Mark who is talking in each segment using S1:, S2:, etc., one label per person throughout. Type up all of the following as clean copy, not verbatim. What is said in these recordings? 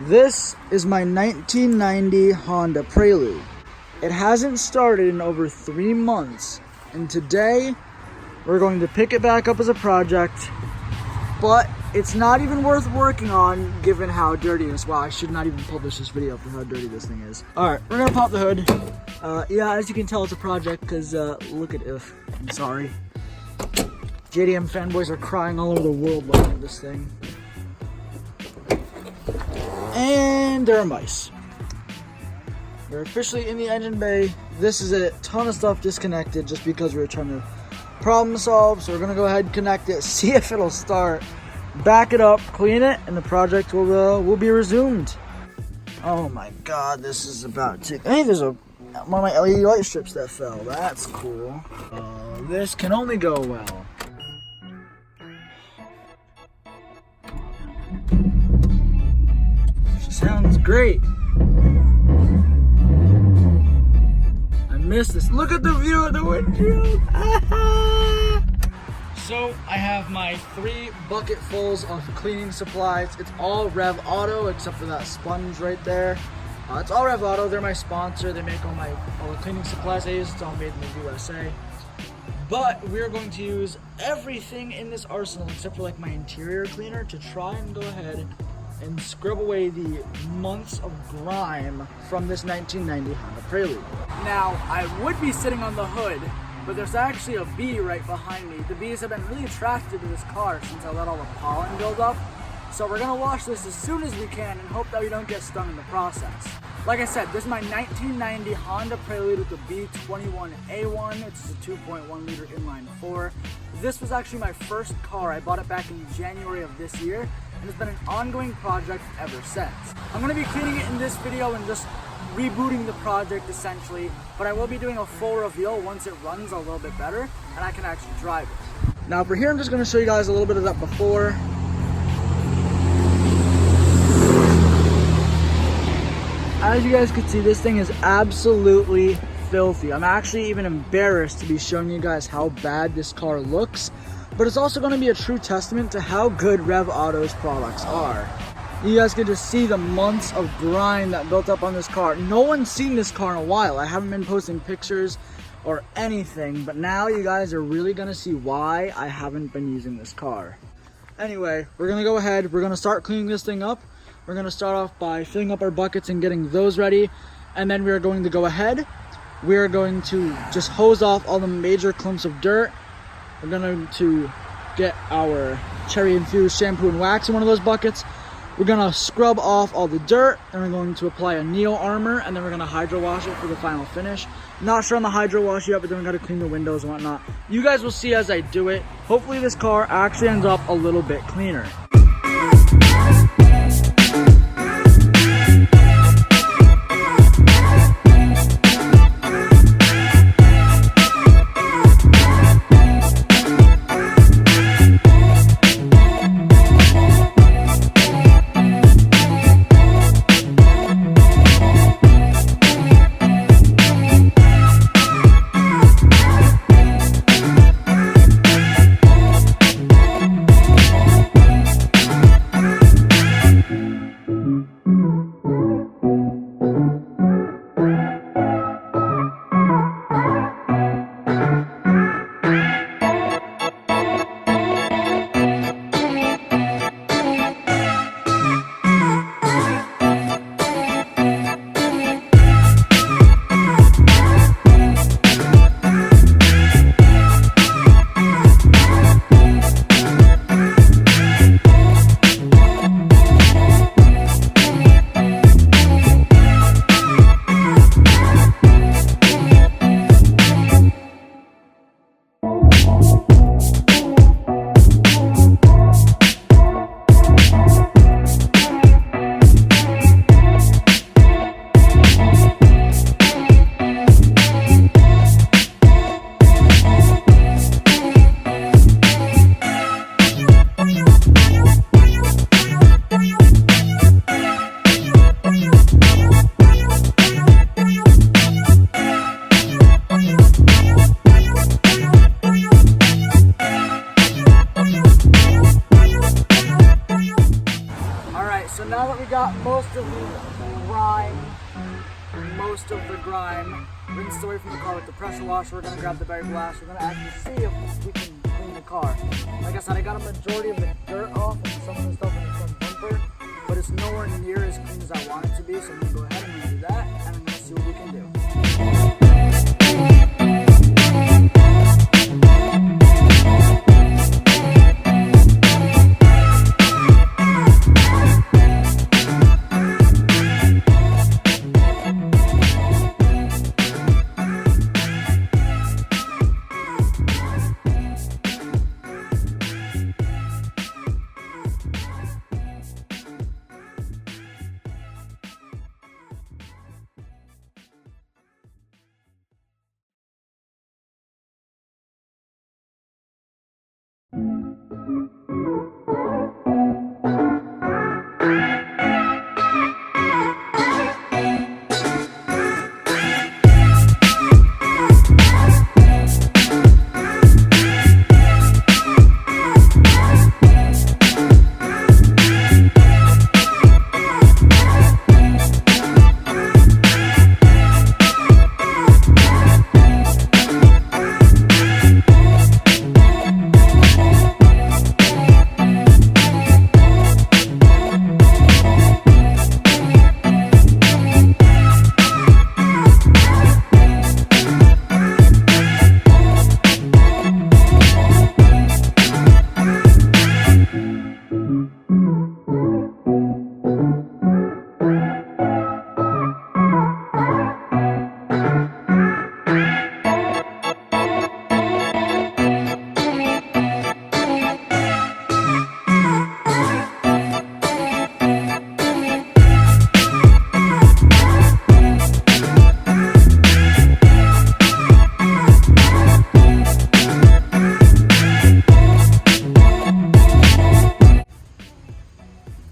S1: This is my 1990 Honda Prelude. It hasn't started in over 3 months, and today we're going to pick it back up as a project, but it's not even worth working on given how dirty it is. Wow, I should not even publish this video for how dirty this thing is. Alright, we're gonna pop the hood. Yeah, as you can tell, it's a project because look at it. I'm sorry. JDM fanboys are crying all over the world looking at this thing. And there are mice. We're officially in the engine bay. This is a ton of stuff disconnected just because we were trying to problem solve. So we're gonna go ahead and connect it, see if it'll start, back it up, clean it, and the project will be resumed. Oh my god, this is about to... Hey, there's one of my LED light strips that fell. That's cool. This can only go well. Sounds great. I missed this. Look at the view of the windshield. So I have my 3 bucketfuls of cleaning supplies. It's all REVAUTO except for that sponge right there. It's all REVAUTO. They're my sponsor. They make all the cleaning supplies I use. It's all made in the USA. But we're going to use everything in this arsenal except for like my interior cleaner to try and go ahead and scrub away the months of grime from this 1990 Honda Prelude. Now, I would be sitting on the hood, but there's actually a bee right behind me. The bees have been really attracted to this car since I let all the pollen build up. So we're gonna wash this as soon as we can and hope that we don't get stung in the process. Like I said, this is my 1990 Honda Prelude with the B21A1. It's a 2.1 liter inline 4. This was actually my first car. I bought it back in January of this year, and it's been an ongoing project ever since. I'm gonna be cleaning it in this video and just rebooting the project essentially, but I will be doing a full reveal once it runs a little bit better and I can actually drive it. Now for here, I'm just gonna show you guys a little bit of that before. As you guys can see, this thing is absolutely filthy. I'm actually even embarrassed to be showing you guys how bad this car looks, but it's also going to be a true testament to how good REVAUTO's products are. You guys can just see the months of grime that built up on this car. No one's seen this car in a while. I haven't been posting pictures or anything, but now you guys are really going to see why I haven't been using this car. Anyway, we're going to go ahead. We're going to start cleaning this thing up. We're going to start off by filling up our buckets and getting those ready, and then we're going to go ahead. We're going to just hose off all the major clumps of dirt. We're going to get our cherry infused shampoo and wax in one of those buckets. We're going to scrub off all the dirt, and we're going to apply a Neo Armor, and then we're going to hydro wash it for the final finish. Not sure on the hydro wash yet, but then we got to clean the windows and whatnot. You guys will see as I do it. Hopefully this car actually ends up a little bit cleaner. most of the grime rinsed away from the car with the pressure washer. We're gonna grab the berry blast. We're gonna actually see if we can clean the car. Like I said, I got a majority of the dirt off and some of the stuff in the front bumper, but it's nowhere near as clean as I want it to be. So I'm gonna go ahead and do that, and I'm gonna see what we can do.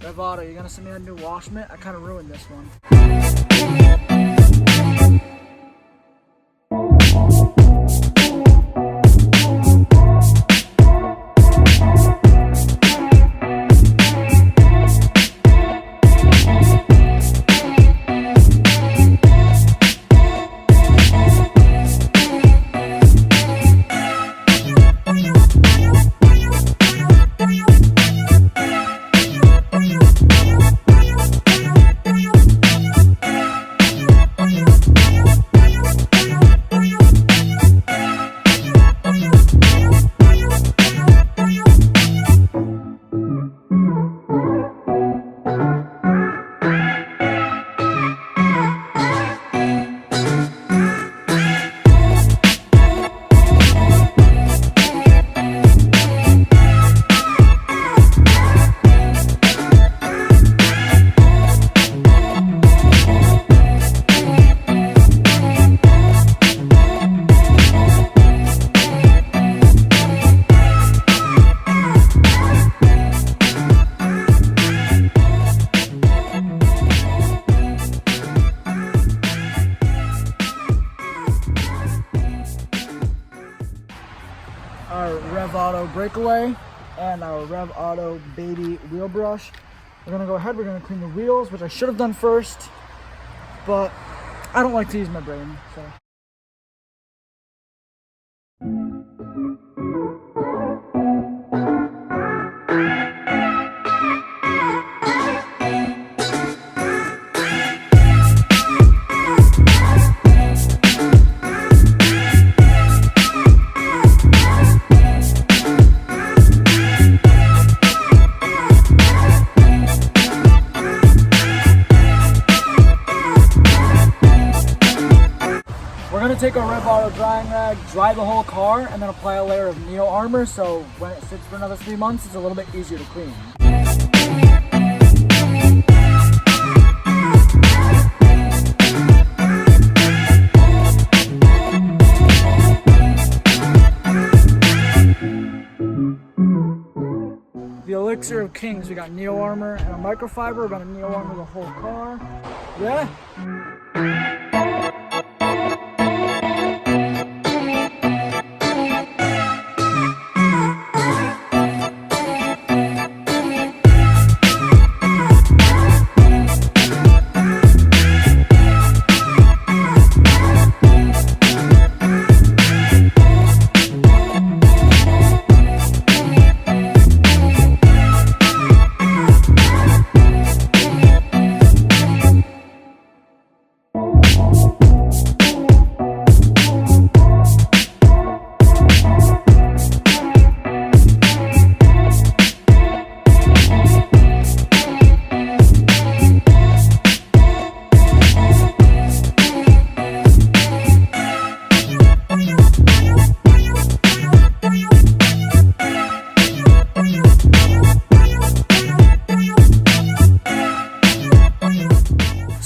S1: REVAUTO, you gonna send me a new wash mitt? I kind of ruined this one. Our REVAUTO breakaway and our REVAUTO baby wheel brush. We're gonna go ahead, we're gonna clean the wheels, which I should have done first, but I don't like to use my brain, so. We're gonna take our REVAUTO drying rag, dry the whole car, and then apply a layer of Neo Armor so when it sits for another 3 months, it's a little bit easier to clean. The Elixir of Kings, we got Neo Armor and a microfiber. We're gonna Neo Armor the whole car. Yeah.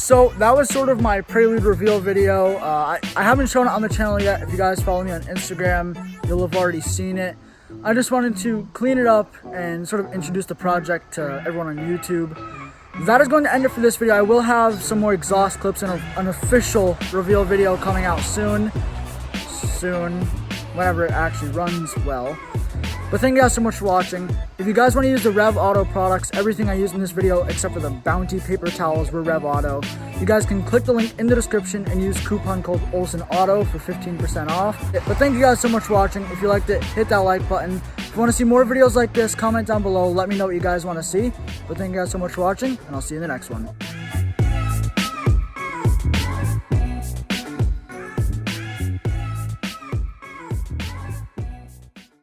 S1: So that was sort of my Prelude reveal video. I haven't shown it on the channel yet. If you guys follow me on Instagram, you'll have already seen it. I just wanted to clean it up and sort of introduce the project to everyone on YouTube. That is going to end it for this video. I will have some more exhaust clips and an official reveal video coming out soon, whenever it actually runs well. But thank you guys so much for watching. If you guys want to use the REVAUTO products, everything I used in this video except for the Bounty paper towels were REVAUTO. You guys can click the link in the description and use coupon code OlsonAuto for 15% off. But thank you guys so much for watching. If you liked it, hit that like button. If you want to see more videos like this, comment down below. Let me know what you guys want to see. But thank you guys so much for watching, and I'll see you in the next one.